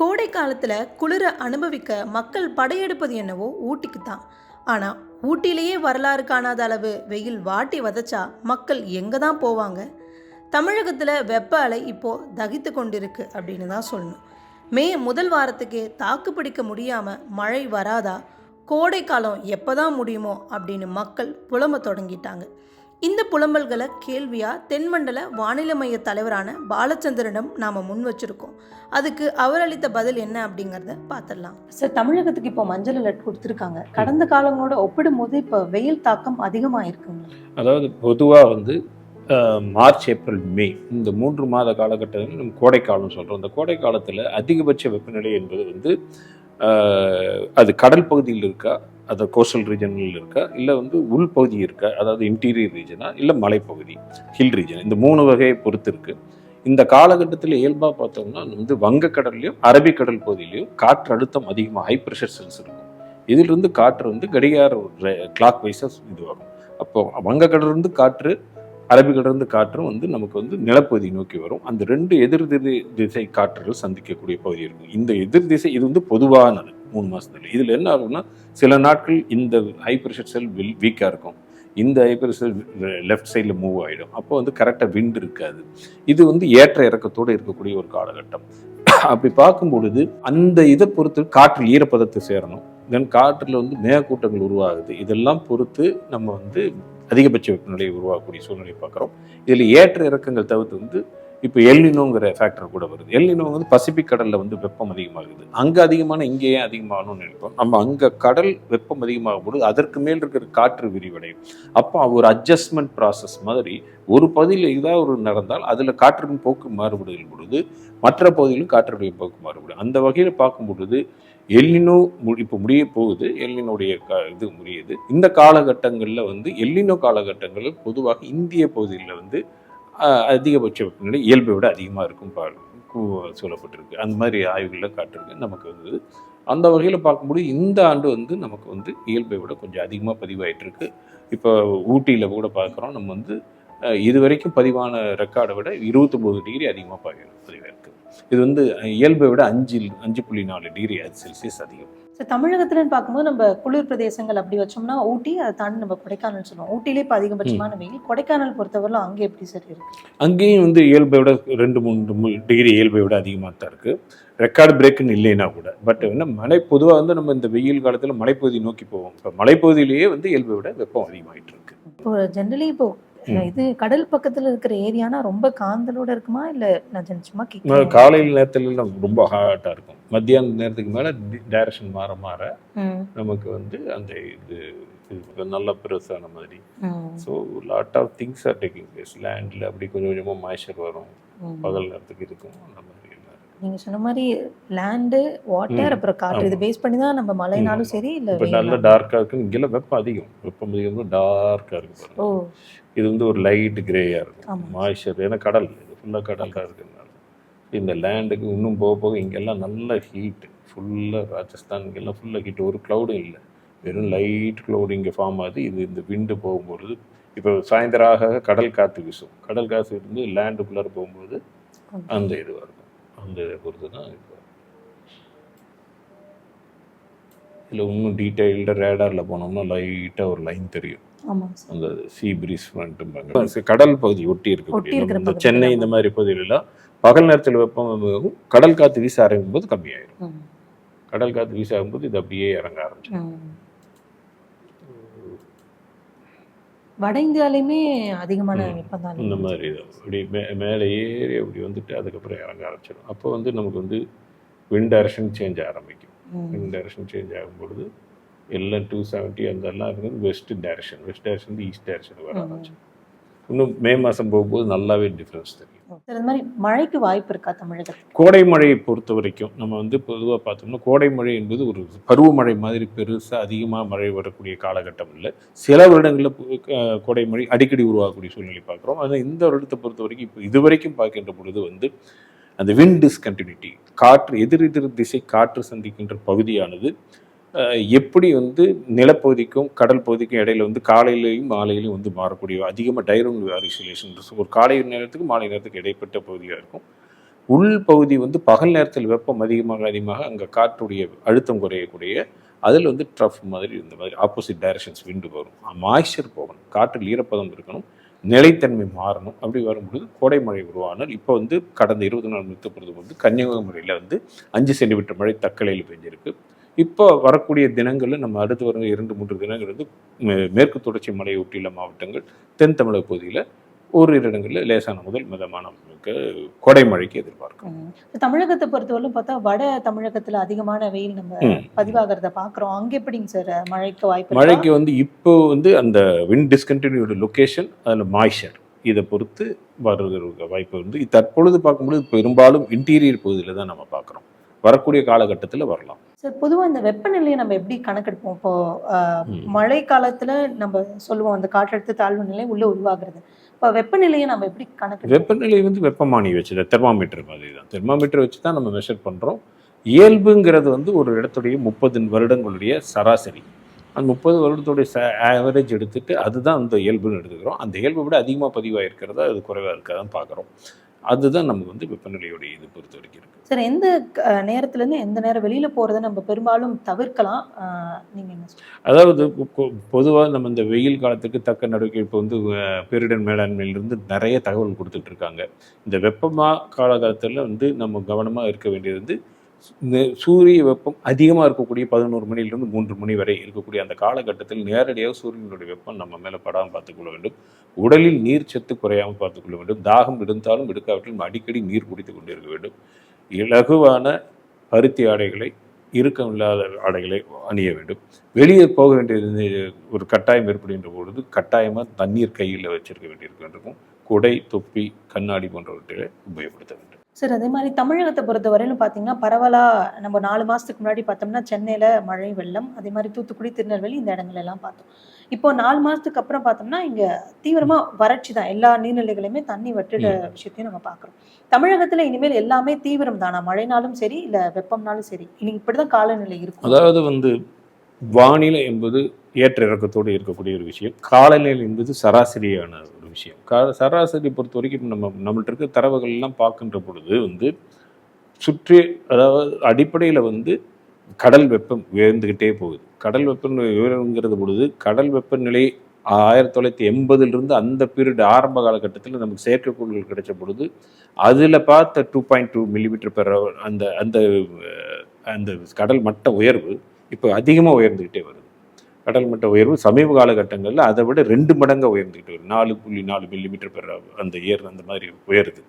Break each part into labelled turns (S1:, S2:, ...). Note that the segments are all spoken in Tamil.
S1: கோடை காலத்தில் குளிர அனுபவிக்க மக்கள் படையெடுப்பது என்னவோ ஊட்டிக்கு தான். ஆனால் ஊட்டியிலேயே வரலாறு காணாத அளவு வெயில் வாட்டி வதச்சா மக்கள் எங்கே தான் போவாங்க? தமிழகத்தில் வெப்ப அலை இப்போது தகித்து கொண்டிருக்கு அப்படின்னு தான் சொல்லணும். மே முதல் வாரத்துக்கே தாக்கு பிடிக்க முடியாமல் மழை வராதா, கோடை காலம் எப்போ தான் முடியுமோ அப்படின்னு மக்கள் புலம்ப தொடங்கிட்டாங்க. இந்த புலம்பல்களை கேள்வியாக தென்மண்டல வானிலை மைய தலைவரான பாலச்சந்திரனிடம் நாம் முன் வச்சுருக்கோம். அதுக்கு அவர் அளித்த பதில் என்ன அப்படிங்கிறத பார்த்துடலாம். சார், தமிழகத்துக்கு இப்போ மஞ்சள் அலர்ட் கொடுத்துருக்காங்க. கடந்த காலங்களோட ஒப்பிடும்போது இப்போ வெயில் தாக்கம் அதிகமாக இருக்குங்க.
S2: அதாவது பொதுவாக மார்ச், ஏப்ரல், மே இந்த 3 மாத காலகட்டத்தில் நம்ம கோடைக்காலம் சொல்கிறோம். இந்த கோடை காலத்தில் அதிகபட்ச வெப்பநிலை என்பது அது கடல் பகுதியில் இருக்கா, அது கோஸ்டல் ரீஜனில் இருக்கா, இல்லை உள்பகுதி இருக்கா, அதாவது இன்டீரியர் ரீஜனா, இல்லை மலைப்பகுதி ஹில் ரீஜன், இந்த 3 வகையை பொறுத்து இருக்கு. இந்த காலகட்டத்தில் இயல்பாக பார்த்தோம்னா வங்கக்கடல்லையும் அரபிக்கடல் பகுதியிலையும் காற்று அழுத்தம் அதிகமாக ஹை ப்ரெஷர் செல்ஸ் இருக்கும். இதிலிருந்து காற்று கடிகார கிளாக் வைஸாக இதுவாகும். அப்போ வங்கக்கடலிருந்து காற்று, அரபிக்கடலிருந்து காற்றும் நமக்கு நிலப்பகுதி நோக்கி வரும். அந்த 2 எதிர் திசை காற்றுகள் சந்திக்கக்கூடிய பகுதி இருக்கும். இந்த எதிர் திசை இது பொதுவானது 3 மாதத்துல. இதில் என்ன ஆகும்னா, சில நாட்கள் இந்த ஹை ப்ரெஷர் செல் வீக்காக இருக்கும், இந்த ஹை ப்ரெஷர் லெஃப்ட் சைடில் மூவ் ஆகிடும். அப்போ கரெக்டாக விண்ட் இருக்காது. இது ஏற்ற இறக்கத்தோடு இருக்கக்கூடிய ஒரு காலகட்டம். அப்படி பார்க்கும் பொழுது அந்த இதை பொறுத்து காற்றில் ஈரப்பதத்தை சேரணும், தென் காற்றில் மேகக்கூட்டங்கள் உருவாகுது. இதெல்லாம் பொறுத்து நம்ம அதிகபட்ச வெப்பநிலையை உருவாக்கக்கூடிய சூழ்நிலை பார்க்குறோம். இதில் ஏற்ற இறக்கங்கள் தவிர்த்து இப்போ எல்னினோங்கிற ஃபேக்டர் கூட வருது. எல்னினோ பசிபிக் கடலில் வெப்பம் அதிகமாகுது. அங்கே அதிகமான இங்கே ஏன் அதிகமாகணும்னு நினைப்போம். நம்ம அங்கே கடல் வெப்பம் அதிகமாகும் பொழுது அதற்கு மேல் இருக்கிற காற்று விரிவடையும். அப்போ ஒரு அட்ஜஸ்ட்மெண்ட் ப்ராசஸ் மாதிரி ஒரு பகுதியில் ஏதாவது ஒரு நடந்தால் அதில் காற்றின் போக்கு மாறுபடுகிற பொழுது மற்ற பகுதியிலும் காற்றுடைய போக்கு மாறுபடும். அந்த வகையில் பார்க்கும் பொழுது எல்னினோ இப்போ முடிய போகுது. எல்னினோடைய இது முடியுது. இந்த காலகட்டங்களில் எல்னினோ காலகட்டங்களில் பொதுவாக இந்திய பகுதியில் அதிகபட்ச வெப்பநிலை இயல்பை விட அதிகமாக இருக்கும் சொல்லப்பட்டிருக்கு. அந்த மாதிரி ஆய்வுகளில் காட்டிருக்கு. நமக்கு அந்த வகையில் பார்க்கும்போது இந்த ஆண்டு நமக்கு இயல்பை விட கொஞ்சம் அதிகமாக பதிவாயிட்டு இருக்கு. இப்போ ஊட்டியில் கூட பார்க்குறோம், நம்ம இது வரைக்கும் பதிவான ரெக்கார்டை விட 29 டிகிரி அதிகமாக பதிவாயிருக்கு. இது இயல்பை விட 5.4 டிகிரி செல்சியஸ் அதிகம்.
S1: ஸோ தமிழகத்துலன்னு பார்க்கும்போது நம்ம குளிர் பிரதேசங்கள் அப்படி வச்சோம்னா ஊட்டி, அதை தாண்டி நம்ம கொடைக்கானல் சொல்லுவோம். ஊட்டியிலே இப்போ அதிகபட்சமான வெயில். கொடைக்கானல் பொறுத்தவரையிலும் அங்கே எப்படி சார் இருக்கு?
S2: அங்கேயும் இயல்பை விட 2-3 டிகிரி இயல்பை விட அதிகமாக தான் இருக்குது. ரெக்கார்டு பிரேக்குன்னு இல்லைன்னா கூட. பட் மழை பொதுவாக நம்ம இந்த வெயில் காலத்தில் மலைப்பகுதி நோக்கி போவோம். இப்போ மலைப்பகுதியிலேயே இயல்பை விட வெப்பம் அதிகமாகிட்டு இருக்கு.
S1: இப்போ ஜென்ரலி இப்போ இது கடல் பக்கத்துல இருக்கிற ஏரியானா ரொம்ப காந்தலோட இருக்குமா, இல்ல நான் சும்மா
S2: காலையில் நேரத்துல ரொம்ப ஹாட்டா இருக்கும். மத்தியான நேரத்துக்கு மேல டைரக்ஷன் மாற மாற நமக்கு அந்த இது நல்ல பெருசான மாதிரி. So lot of things are taking place. லேண்ட்ல அப்படி கொஞ்சம் கொஞ்சமா மாய்ச்சர் வரும், பகல் நேரத்துக்கு இருக்கும். அந்த மாதிரி
S1: நீங்க சொன்ன மாதிரி லேண்டு, வாட்டர், அப்புறம் காற்று, இது பேஸ் பண்ணி தான் நம்ம மழைனாலும் சரி இல்லை.
S2: இப்போ நல்ல டார்க்காக இருக்கு. இங்கெல்லாம் வெப்பம் அதிகம். வெப்பம் அதிகம் டார்க்காக இருக்கு. ஓ, இது ஒரு லைட் கிரேயாக இருக்கும் மாய்ச்சர். ஏன்னா கடல் இது ஃபுல்லாக கடலாக இருக்கிறதுனால இந்த லேண்டுக்கு இன்னும் போக போக இங்கெல்லாம் நல்ல ஹீட்டு. ஃபுல்லாக ராஜஸ்தான் இங்கெல்லாம் ஃபுல்லாக ஹீட். ஒரு க்ளவுடும் இல்லை, வெறும் லைட் க்ளவுடு இங்கே ஃபார்ம் ஆகுது. இந்த விண்டு போகும்பொழுது இப்போ சாயந்தரம் ஆக கடல் காற்று வீசும். கடல் காற்று இருந்து லேண்டுக்குள்ளார போகும்போது அந்த இது வரும். அந்த இதை பொறுத்து தான் இப்போ இதில் இன்னும் டீட்டெயில்டாக ரேடாரில் போனோம்னா லைட்டாக ஒரு லைன் தெரியும். அந்த சீ பிரீஸ் ஃப்ரண்ட்டும்பாங்க. கடல் பகுதி ஒட்டி இருக்கக்கூடிய இந்த சென்னை இந்த மாதிரி பகுதிகளெல்லாம் பகல் நேரத்தில் வெப்பம் கடல் காற்று வீச ஆரம்பிக்கும் போது கம்மியாயிடும். கடல் காற்று வீச ஆகும்போது இது அப்படியே இறங்க ஆரம்பிச்சிடும்.
S1: வட இந்தியாலையுமே அதிகமான வெப்பம் தான்
S2: இந்த மாதிரி அப்படி மேலே ஏறி அப்படி அதுக்கப்புறம் இறங்க ஆரம்பிச்சிடும். அப்போ நமக்கு விண்ட் டைரக்ஷன் சேஞ்ச் ஆரம்பிக்கும். விண்ட் டைரக்ஷன் சேஞ்ச் ஆகும்பொழுது எல்லாம் 270 அதெல்லாம் வெஸ்ட் டைரக்ஷன் ஈஸ்ட் டைரக்ஷன் வர ஆரம்பிச்சிடும். இன்னும் மே மாதம் போகும்போது நல்லாவே டிஃப்ரென்ஸ் தெரியும்.
S1: இந்த மாதிரி மழைக்கு வாய்ப்பு இருக்கா தமிழகத்தில்?
S2: கோடை மழையை பொறுத்த வரைக்கும் நம்ம பொதுவாக பார்த்தோம்னா கோடை மழை என்பது ஒரு பருவமழை மாதிரி பெருசாக அதிகமாக மழை வரக்கூடிய காலகட்டம் இல்லை. சில வருடங்களில் கோடை மழை அடிக்கடி உருவாகக்கூடிய சூழ்நிலை பார்க்குறோம். ஆனால் இந்த வருடத்தை பொறுத்த வரைக்கும் இப்போ இது வரைக்கும் பார்க்கின்ற பொழுது அந்த விண்ட் டிஸ்கண்டினியூட்டி, காற்று எதிர் திசை காற்று சந்திக்கின்ற பகுதியானது எப்படி நிலப்பகுதிக்கும் கடல் பகுதிக்கும் இடையில காலையிலையும் மாலையிலையும் மாறக்கூடிய அதிகமாக டைரோன் ஆசிலேஷன் ஒரு காலை நேரத்துக்கு மாலை நேரத்துக்கு இடைப்பட்ட பகுதியாக இருக்கும். உள் பகுதி வந்து பகல் நேரத்தில் வெப்பம் அதிகமாக அங்கே காற்றுடைய அழுத்தம் குறையக்கூடிய அதில் வந்து ட்ரஃப் மாதிரி இந்த மாதிரி ஆப்போசிட் டைரக்ஷன்ஸ் விண்டு வரும். மாய்ஸ்சர் போகணும், காற்றில் ஈரப்பதம் இருக்கணும், நிலைத்தன்மை மாறணும். அப்படி வரும்பொழுது கோடை மழை உருவானால் இப்போ வந்து கடந்த 20 நாள் நிறுத்தப்படுறது வந்து கன்னியாகுமரியில் வந்து 5 சென்டிமீட்டர் மழை தக்கலையில் பெஞ்சிருக்கு. இப்போ வரக்கூடிய தினங்களில் நம்ம அடுத்து வர 2-3 தினங்கள் வந்து மேற்கு தொடர்ச்சி மலையை ஒட்டியுள்ள மாவட்டங்கள், தென் தமிழக பகுதியில் ஓரிரு இடங்களில் லேசான முதல் மிதமான கோடை மழைக்கு எதிர்பார்க்கும்.
S1: தமிழகத்தை பொறுத்தவரைக்கும் பார்த்தா வட தமிழகத்துல அதிகமான வெயில் நம்ம பதிவாகிறத பாக்குறோம். அங்க எப்படிங்க சார் மழைக்கு வாய்ப்பு?
S2: மழைக்கு வந்து இப்போ வந்து அந்த விண்ட் டிஸ்கண்டினியூடு லொகேஷன், அதில் மாய்ஸ்சர், இதை பொறுத்து வருகிற வாய்ப்பு வந்து தற்பொழுது பார்க்கும்போது பெரும்பாலும் இன்டீரியர் பகுதியில் தான் நம்ம பார்க்குறோம். வரக்கூடிய காலகட்டத்தில் வரலாம்.
S1: சார் பொதுவாக இந்த வெப்பநிலையை நம்ம எப்படி கணக்கெடுப்போம்? இப்போ மழை காலத்துல நம்ம சொல்லுவோம் அந்த காற்றழுத்த தாழ்வு நிலை உள்ள உருவாகிறது. இப்போ வெப்பநிலையை நம்ம எப்படி கணக்கு?
S2: வெப்பநிலை வந்து வெப்பமானி வச்சு தான், தெர்மாமீட்டர் மாதிரி தான். தெர்மாமீட்டர் வச்சு தான் நம்ம மெஷர் பண்ணுறோம். இயல்புங்கிறது வந்து ஒரு இடத்துடைய 30 வருடங்களுடைய சராசரி. அந்த 30 வருடத்துடைய ஆவரேஜ் எடுத்துட்டு அதுதான் அந்த இயல்புன்னு எடுத்துக்கிறோம். அந்த இயல்பை விட அதிகமாக பதிவாயிருக்கிறதா அது குறைவாக இருக்காதான் பார்க்குறோம். அதுதான் நமக்கு வந்து வெப்பநிலையுடைய இது பொறுத்த வரைக்கும் இருக்குது.
S1: சார் எந்த நேரத்துலேருந்து எந்த நேரம் வெளியில் போகிறத நம்ம பெரும்பாலும் தவிர்க்கலாம்? நீங்கள் என்ன சொல்லுங்கள்?
S2: அதாவது பொதுவாக நம்ம இந்த வெயில் காலத்துக்கு தக்க நடவடிக்கை இப்போ வந்து பேரிடர் மேலாண்மையிலிருந்து நிறைய தகவல் கொடுத்துட்ருக்காங்க. இந்த வெப்பமாக காலகட்டத்தில் வந்து நம்ம கவனமாக இருக்க வேண்டியது வந்து இந்த சூரிய வெப்பம் அதிகமாக இருக்கக்கூடிய 11 மணிலிருந்து 3 மணி வரை இருக்கக்கூடிய அந்த காலகட்டத்தில் நேரடியாக சூரியனுடைய வெப்பம் நம்ம மேலே படாமல் பார்த்துக்கொள்ள வேண்டும். உடலில் நீர் சத்து குறையாமல் பார்த்துக்கொள்ள வேண்டும். தாகம் இருந்தாலும் எடுக்காவிட்டாலும் அடிக்கடி நீர் குடித்து கொண்டு இருக்க வேண்டும். இலகுவான பருத்தி ஆடைகளை, இறுக்கமில்லாத ஆடைகளை அணிய வேண்டும். வெளியே போக வேண்டியது ஒரு கட்டாயம் ஏற்படுகின்ற பொழுது கட்டாயமாக தண்ணீர் கையில் வச்சிருக்க வேண்டியிருக்க வேண்டும். குடை, தொப்பி, கண்ணாடி போன்றவற்றை உபயோகப்படுத்த வேண்டும்.
S1: சார் அதே மாதிரி தமிழகத்தை பொறுத்த வரையிலும் பார்த்தீங்கன்னா பரவலாக நம்ம 4 மாதத்துக்கு முன்னாடி பார்த்தோம்னா சென்னையில் மழை வெள்ளம், அதே மாதிரி தூத்துக்குடி, திருநெல்வேலி இந்த இடங்களெல்லாம் பார்த்தோம். இப்போ 4 மாதத்துக்கு அப்புறம் பார்த்தோம்னா இங்கே தீவிரமாக வறட்சி தான். எல்லா நீர்நிலைகளையுமே தண்ணி வற்றிட விஷயத்தையும் நம்ம பார்க்குறோம். தமிழகத்தில் இனிமேல் எல்லாமே தீவிரம் தானா? மழைனாலும் சரி இல்லை வெப்பம்னாலும் சரி இன்னைக்கு இப்படி தான் காலநிலை இருக்கும்.
S2: அதாவது வந்து வானிலை என்பது ஏற்ற இறக்கத்தோடு இருக்கக்கூடிய ஒரு விஷயம். காலநிலை என்பது சராசரியான ஒரு விஷயம். சராசரி பொறுத்த வரைக்கும் நம்மள்ட்ட இருக்க தரவுகள்லாம் பார்க்கின்ற பொழுது வந்து சுற்றி, அதாவது அடிப்படையில் வந்து கடல் வெப்பம் உயர்ந்துக்கிட்டே போகுது. கடல் வெப்பம் உயர்ங்கிறது பொழுது கடல் வெப்பநிலை 1980 அந்த பீரியட் ஆரம்ப காலகட்டத்தில் நமக்கு செயற்கைக்கோள்கள் கிடைச்ச பொழுது அதில் பார்த்த 2.2 மில்லிமீட்டர் பெர் ஹவர் அந்த அந்த அந்த கடல் மட்ட உயர்வு இப்போ அதிகமாக உயர்ந்துக்கிட்டே வருது. கடல் மட்ட உயர்வு சமீப காலகட்டங்களில் அதை விட 2 மடங்காக உயர்ந்துக்கிட்டு வருது. 4.4 மில்லிமீட்டர் பெர் ஹவர் அந்த மாதிரி உயருது.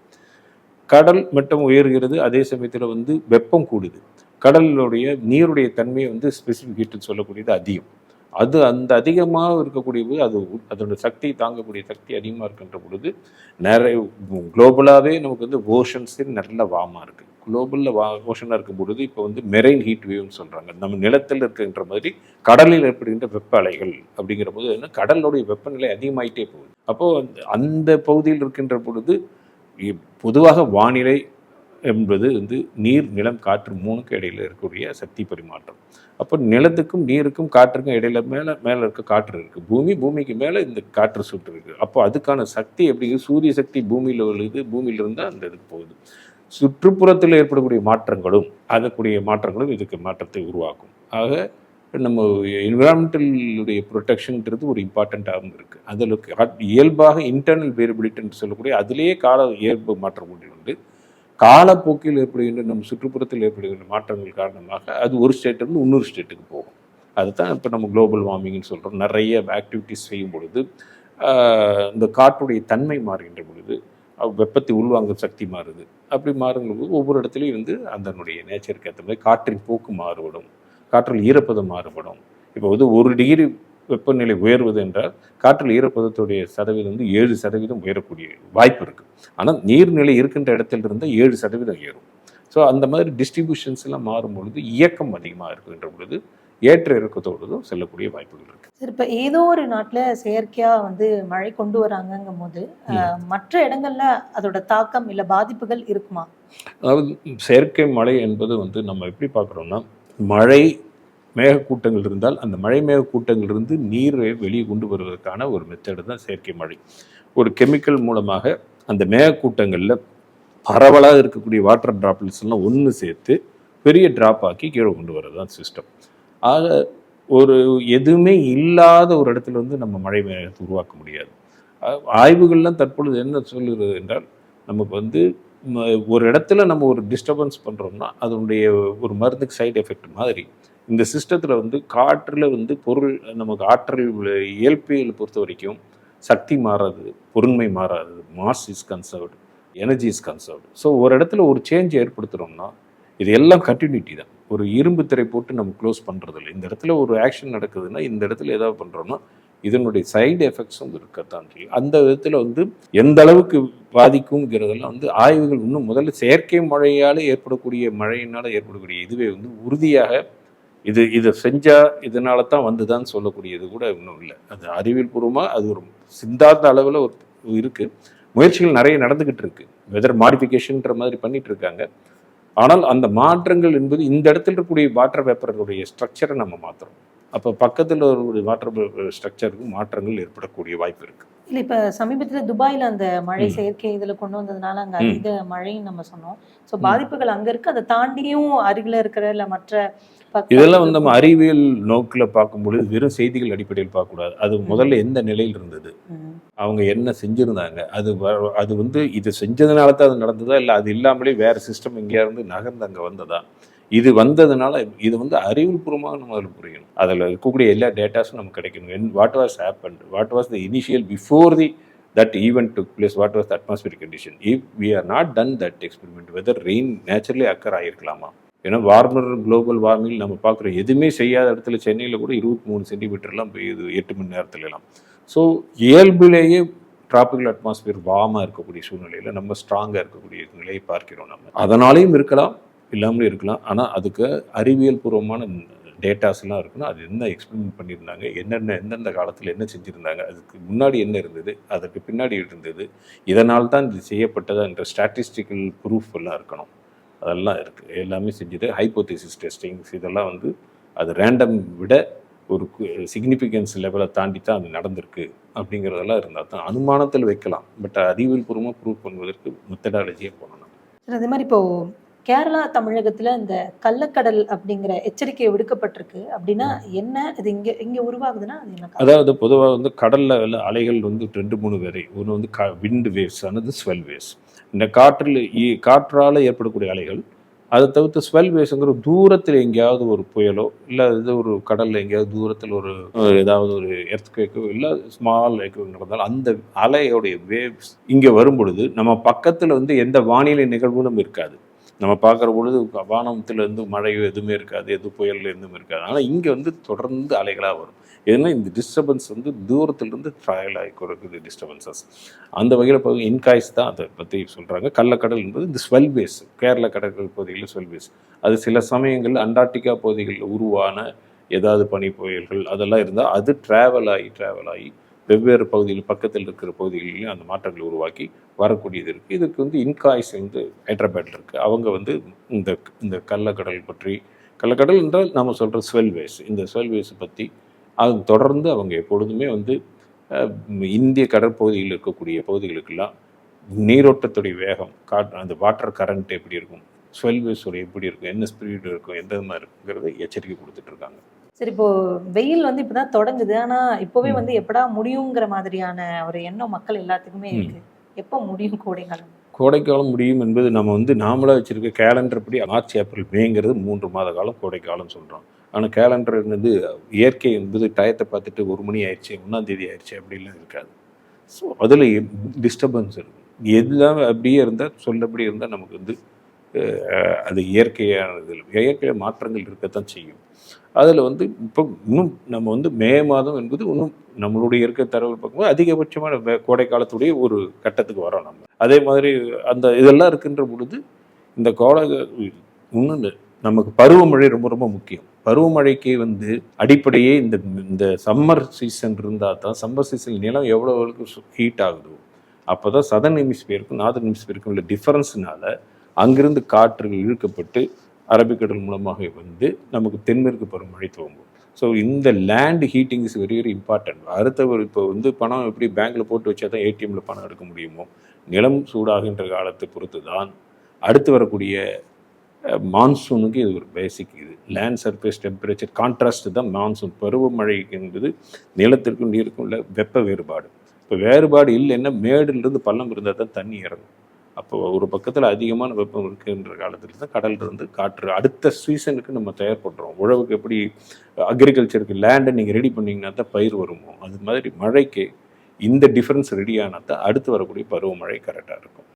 S2: கடல் மட்டம் உயர்கிறது. அதே சமயத்தில் வந்து வெப்பம் கூடுது. கடலுடைய நீருடைய தன்மையை வந்து ஸ்பெசிஃபிக் ஹீட்டுன்னு சொல்லக்கூடியது அதிகம். அது அந்த அதிகமாக இருக்கக்கூடிய போது அதோட சக்தி தாங்கக்கூடிய சக்தி அதிகமாக இருக்கின்ற பொழுது நிறைய குளோபலாகவே நமக்கு வந்து ஓஷன்ஸ் நல்ல வார்மாக இருக்குது. குளோபலில் ஓஷனாக இருக்கும் பொழுது இப்போ வந்து மெரைன் ஹீட் வேவ்னு சொல்கிறாங்க. நம்ம நிலத்தில் இருக்கின்ற மாதிரி கடலில் ஏற்படுகின்ற வெப்ப அலைகள் அப்படிங்கிற போது என்ன, கடலுடைய வெப்பநிலை அதிகமாகிட்டே போகுது. அப்போது அந்த பகுதியில் இருக்கின்ற பொழுது பொதுவாக வானிலை என்பது வந்து நீர், நிலம், காற்று 3க்கு இடையில் இருக்கக்கூடிய சக்தி பரிமாற்றம். அப்போ நிலத்துக்கும் நீருக்கும் காற்றுக்கும் இடையில மேலே இருக்க காற்று இருக்குது. பூமிக்கு மேலே இந்த காற்று சுற்று இருக்குது. அப்போ அதுக்கான சக்தி எப்படி, சூரிய சக்தி பூமியில் விழுது, பூமியிலிருந்து அந்த இதுக்கு போகுது. சுற்றுப்புறத்தில் ஏற்படக்கூடிய மாற்றங்களும் இதுக்கு மாற்றத்தை உருவாக்கும். ஆக நம்ம என்விரான்மெண்டலுடைய ப்ரொடெக்ஷன்ன்றது ஒரு இம்பார்ட்டண்ட்டாகவும் இருக்குது. அதில் இயல்பாக இன்டர்னல் வேரியபிலிட்டின்னு சொல்லக்கூடிய அதிலேயே கால இயல்பு மாற்றம் உண்டு. காலப்போக்கில் ஏற்படுகின்ற நம்ம சுற்றுப்புறத்தில் ஏற்படுகின்ற மாற்றங்கள் காரணமாக அது ஒரு ஸ்டேட்டிலிருந்து இன்னொரு ஸ்டேட்டுக்கு போகும். அதுதான் இப்போ நம்ம குளோபல் வார்மிங்னு சொல்கிறோம். நிறைய ஆக்டிவிட்டிஸ் செய்யும் பொழுது இந்த காற்றுடைய தன்மை மாறுகின்ற பொழுது வெப்பத்தை உள்வாங்க சக்தி மாறுது. அப்படி மாறும்போது ஒவ்வொரு இடத்துலையும் வந்து அதனுடைய நேச்சருக்கு ஏற்ற மாதிரி காற்றின் போக்கு மாறுபடும், காற்றில் ஈரப்பதம் மாறுபடும். இப்போ வந்து 1 டிகிரி வெப்பநிலை உயர்வது என்றால் காற்றில் ஈரப்பதத்துடைய சதவீதம் வந்து 7% உயரக்கூடிய வாய்ப்பு இருக்குது. ஆனால் நீர்நிலை இருக்கின்ற இடத்துல இருந்தால் 7% ஏறும். ஸோ அந்த மாதிரி டிஸ்ட்ரிபியூஷன்ஸ் எல்லாம் மாறும்பொழுது இயக்கம் அதிகமாக இருக்குன்ற பொழுது ஏற்ற இறக்கத்தோடு செல்லக்கூடிய வாய்ப்புகள் இருக்குது.
S1: சரி, இப்போ ஏதோ ஒரு நாட்டில் செயற்கையாக வந்து மழை கொண்டு வராங்கங்கும் போது மற்ற இடங்கள்ல அதோட தாக்கம் இல்லை பாதிப்புகள் இருக்குமா?
S2: அதாவது செயற்கை மழை என்பது வந்து நம்ம எப்படி பார்க்குறோம்னா, மழை மேகக்கூட்டங்கள் இருந்தால் அந்த மழை மேகக்கூட்டங்களிலிருந்து நீரை வெளியே கொண்டு வருவதற்கான ஒரு மெத்தடு தான் செயற்கை மழை. ஒரு கெமிக்கல் மூலமாக அந்த மேகக்கூட்டங்களில் பரவலாக இருக்கக்கூடிய வாட்டர் டிராப்லெட்ஸ் எல்லாம் ஒன்று சேர்த்து பெரிய ட்ராப் ஆக்கி கீழே கொண்டு வர்றது தான் சிஸ்டம். ஆக ஒரு எதுவுமே இல்லாத ஒரு இடத்துல வந்து நம்ம மழை மேகத்தை உருவாக்க முடியாது. ஆய்வுகள்லாம் தற்பொழுது என்ன சொல்லுறது என்றால், நமக்கு வந்து ஒரு இடத்துல நம்ம ஒரு டிஸ்டர்பன்ஸ் பண்ணுறோம்னா அதனுடைய ஒரு மருந்துக்கு சைடு எஃபெக்ட் மாதிரி இந்த சிஸ்டத்தில் வந்து காற்றில் வந்து பொருள் நமக்கு ஆற்றல் இயல்பியல் பொறுத்த வரைக்கும் சக்தி மாறாது, பொருண்மை மாறாது, mass is conserved, energy is conserved. So ஒரு இடத்துல ஒரு சேஞ்ச் ஏற்படுத்துகிறோம்னா இது எல்லாம் கண்டினியூட்டி தான். ஒரு இரும்பு திரை போட்டு நம்ம க்ளோஸ் பண்ணுறது இல்லை. இந்த இடத்துல ஒரு ஆக்ஷன் நடக்குதுன்னா இந்த இடத்துல ஏதாவது பண்ணுறோம்னா இதனுடைய சைடு எஃபெக்ட்ஸும் இருக்கத்தான் செய்யும். அந்த விதத்தில் வந்து எந்த அளவுக்கு பாதிக்கும்ங்கிறதெல்லாம் வந்து ஆய்வுகள் இன்னும் முதல்ல செயற்கை மழையால் ஏற்படக்கூடிய மழையினால் ஏற்படக்கூடிய இதுவே வந்து உறுதியாக இதை செஞ்சால் இதனால தான் வந்துதான்னு சொல்லக்கூடியது கூட இன்னும் இல்லை. அது அறிவியல் பூர்வமாக அது ஒரு சித்தாந்த அளவில் ஒரு இருக்குது. முயற்சிகள் நிறைய நடந்துக்கிட்டு இருக்கு. வெதர் மாடிஃபிகேஷன்ற மாதிரி பண்ணிட்டு இருக்காங்க. ஆனால் அந்த மாற்றங்கள் என்பது இந்த இடத்துல இருக்கக்கூடிய வாட்டர் பேப்பருடைய ஸ்ட்ரக்சரை நம்ம மாற்றுறோம். அப்போ பக்கத்தில் ஒரு வாட்டர் பேப்பர் ஸ்ட்ரக்சருக்கு மாற்றங்கள் ஏற்படக்கூடிய வாய்ப்பு இருக்குது.
S1: இல்லை, இப்போ சமீபத்தில் துபாயில் அந்த மழை செயற்கை இதில் கொண்டு வந்ததுனால அங்கே அதீத மழைன்னு நம்ம சொன்னோம். ஸோ பாதிப்புகள் அங்கே இருக்குது. அதை தாண்டியும் அருகில் இருக்கிற இல்லை மற்ற
S2: இதெல்லாம் வந்து நம்ம அறிவியல் நோக்கில் பார்க்கும்பொழுது வெறும் செய்திகள் அடிப்படையில் பார்க்கக்கூடாது. அது முதல்ல எந்த நிலையில் இருந்தது, அவங்க என்ன செஞ்சுருந்தாங்க, அது வந்து இது செஞ்சதுனால தான் அது நடந்ததா, இல்லை அது இல்லாமலே வேறு சிஸ்டம் எங்கேயாருந்து நகர்ந்து அங்கே வந்ததா, இது வந்ததுனால இது வந்து அறிவியல் பூர்வமாக நம்ம அதில் புரியணும். அதில் இருக்கக்கூடிய எல்லா டேட்டாஸும் நமக்கு கிடைக்கணும். What was happen, what was the initial before that event took place, what was the atmospheric condition, if we are not done that experiment, whether rain naturally occur ஆகிருக்கலாமா. ஏன்னா வார்மர் குளோபல் வார்மிங் நம்ம பார்க்குறோம். எதுவுமே செய்யாத இடத்துல சென்னையில் கூட 23 சென்டிமீட்டர்லாம் பெய்யுது 8 மணி நேரத்துலலாம். ஸோ இயல்பிலேயே டிராபிக்கல் அட்மாஸ்பியர் வார்மாக இருக்கக்கூடிய சூழ்நிலையில் நம்ம ஸ்ட்ராங்காக இருக்கக்கூடிய நிலையை பார்க்கிறோம். நம்ம அதனாலேயும் இருக்கலாம், இல்லாமலே இருக்கலாம். ஆனால் அதுக்கு அறிவியல் பூர்வமான டேட்டாஸ்லாம் இருக்கணும். அது என்ன எக்ஸ்பெரிமெண்ட் பண்ணியிருந்தாங்க, எந்தெந்த காலத்தில் என்ன செஞ்சுருந்தாங்க, அதுக்கு முன்னாடி என்ன இருந்தது, அதற்கு பின்னாடி இருந்தது, இதனால் தான் இது செய்யப்பட்டதா என்ற ஸ்டாட்டிஸ்டிக்கல் ப்ரூஃப் எல்லாம் இருக்கணும். அதெல்லாம் இருக்குது. எல்லாமே செஞ்சுது. ஹைப்போதீசிஸ் டெஸ்டிங்ஸ் இதெல்லாம் வந்து அது ரேண்டம் விட ஒரு சிக்னிஃபிகன்ஸ் லெவலை தாண்டி தான் அது நடந்திருக்கு அப்படிங்கிறதெல்லாம் இருந்தால் தான் அனுமானத்தில் வைக்கலாம். பட் அறிவியல் பூர்வமாக ப்ரூவ் பண்ணுவதற்கு மெத்தடாலஜியே போகணும்.
S1: அதே மாதிரி இப்போது கேரளா தமிழகத்தில் இந்த கள்ளக்கடல் அப்படிங்கிற எச்சரிக்கை விடுக்கப்பட்டிருக்கு அப்படின்னா என்ன, இது இங்கே உருவாகுதுன்னா அது என்ன?
S2: அதாவது பொதுவாக வந்து கடலில் அலைகள் வந்து 2-3 வரை. ஒன்று வந்து விண்ட் வேவ்ஸ், ஆனது ஸ்வெல் வேவ்ஸ். இந்த காற்றால் ஏற்படக்கூடிய அலைகள். அதை தவிர்த்து ஸ்வெல் வேவ்ஸுங்கிற தூரத்தில் எங்கேயாவது ஒரு புயலோ இல்லை இது ஒரு கடலில் எங்கேயாவது தூரத்தில் ஒரு ஏதாவது ஒரு எர்த்குவேக்கோ இல்லை ஸ்மால் நடந்தாலும் அந்த அலையோடைய வேவ்ஸ் இங்கே வரும் பொழுது நம்ம பக்கத்தில் வந்து எந்த வானிலை நிகழ்வுகளும் இருக்காது. நம்ம பார்க்குற பொழுது வானத்திலேருந்து மழையோ எதுவுமே இருக்காது, எது புயல் எதுவும் இருக்காது. ஆனால் இங்கே வந்து தொடர்ந்து அலைகளாக வரும். ஏன்னா இந்த டிஸ்டர்பன்ஸ் வந்து தூரத்திலிருந்து ட்ராவல் ஆகி கொடுக்குது டிஸ்டர்பன்சஸ். அந்த வகையில் இப்போ இன்காய்ஸ் தான் அதை பற்றி சொல்கிறாங்க. கள்ளக்கடல் என்பது இந்த ஸ்வெல் பேஸ், கேரள கடற்கரை பகுதிகளில் ஸ்வெல் பேஸ். அது சில சமயங்களில் அண்டார்டிகா பகுதிகளில் உருவான ஏதாவது பனி புயல்கள் அதெல்லாம் இருந்தால் அது ட்ராவல் ஆகி வெவ்வேறு பகுதிகள் பக்கத்தில் இருக்கிற பகுதிகளிலையும் அந்த மாற்றங்களை உருவாக்கி வரக்கூடியது இருக்குது. இதுக்கு வந்து இன்காய்ஸ் வந்து ஹைட்ராபேட்டில் இருக்குது. அவங்க வந்து இந்த கள்ளக்கடல் என்றால் நம்ம சொல்கிற ஸ்வெல் வேஸ், இந்த ஸ்வெல் வேஸை பற்றி அது தொடர்ந்து அவங்க எப்பொழுதுமே வந்து இந்திய கடற்பகுதியில் இருக்கக்கூடிய பகுதிகளுக்கெல்லாம் நீரோட்டத்துடைய வேகம், அந்த வாட்டர் கரண்ட் எப்படி இருக்கும், ஸ்வெல் வேஸோடைய எப்படி இருக்கும், என்ன ஸ்பீடு இருக்கும், எந்த மாதிரி இருக்குங்கிறத எச்சரிக்கை கொடுத்துட்ருக்காங்க.
S1: சரி, இப்போ வெயில் வந்து இப்பதான் தொடங்குது. ஆனா இப்போவே வந்து எப்படா முடியுங்கிற மாதிரியான ஒரு எண்ணம் மக்கள் எல்லாத்துக்குமே இருக்கு. எப்போ முடியும் கோடைக்காலம்?
S2: கோடைக்காலம் முடியும் என்பது நம்ம வந்து நாமளாக வச்சுருக்க கேலண்டர் படி மார்ச் ஏப்ரல் மேங்கிறது 3 மாத காலம் கோடைக்காலம் சொல்கிறோம். ஆனால் கேலண்டர் வந்து இயற்கை என்பது டயத்தை பார்த்துட்டு 1 மணி ஆயிடுச்சு, 1ஆம் தேதி ஆயிடுச்சு அப்படிலாம் இருக்காது. ஸோ அதில் டிஸ்டர்பன்ஸ் இருக்கும். எல்லாம் அப்படியே இருந்தால் சொல்லப்படி இருந்தால் நமக்கு வந்து அது இயற்கையானது. இயற்கையில் மாற்றங்கள் இருக்கத்தான் செய்யும். அதில் வந்து இப்போ இன்னும் நம்ம வந்து மே மாதம் என்பது இன்னும் நம்மளுடைய இயற்கை தரவு பார்க்கும்போது அதிகபட்சமான கோடை காலத்துடைய ஒரு கட்டத்துக்கு வரோம் நம்ம. அதே மாதிரி அந்த இதெல்லாம் இருக்கின்ற பொழுது இந்த கோடை இன்னொன்று நமக்கு பருவமழை ரொம்ப ரொம்ப முக்கியம். பருவமழைக்கு வந்து அடிப்படையே இந்த சம்மர் சீசன் இருந்தால் தான், சம்மர் சீசன் நிலம் எவ்வளோ ஹீட் ஆகுதோ அப்போ தான் சதர்ன் ஹெமிஸ்பியருக்கும் நார்தர்ன் ஹெமிஸ்பியருக்கும் உள்ள டிஃபரன்ஸ்னால அங்கிருந்து காற்றுகள் இழுக்கப்பட்டு அரபிக்கடல் மூலமாக வந்து நமக்கு தென்மேற்கு பருவமழை துவங்கும். ஸோ இந்த land heating is very very important. அடுத்தவர் இப்போ வந்து பணம் எப்படி பேங்க்கில் போட்டு வச்சா தான் ஏடிஎம்மில் பணம் எடுக்க முடியுமோ, நிலம் சூடாகின்ற காலத்தை பொறுத்து தான் அடுத்து வரக்கூடிய மான்சூனுக்கு இது ஒரு பேசிக். இது லேண்ட் சர்ஃபேஸ் டெம்பரேச்சர் கான்ட்ராஸ்ட் தான் மான்சூன். பருவமழை என்பது நிலத்திற்கும் நீருக்கும் உள்ள வெப்ப வேறுபாடு. இப்போ வேறுபாடு இல்லைன்னா மேடுலேருந்து பள்ளம் இருந்தால் தான் தண்ணி இறங்கும். அப்போ ஒரு பக்கத்தில் அதிகமான வெப்பம் இருக்குன்ற காலத்தில் தான் கடல்லேருந்து காற்று அடுத்த சீசனுக்கு நம்ம தயார் பண்ணுறோம். உழவுக்கு எப்படி அக்ரிகல்ச்சருக்கு லேண்டை நீங்கள் ரெடி பண்ணிங்கன்னா தான் பயிர் வருமோ, அது மாதிரி மழைக்கு இந்த டிஃப்ரென்ஸ் ரெடி ஆனால் தான் அடுத்து வரக்கூடிய பருவமழை கரெக்டாக இருக்கும்.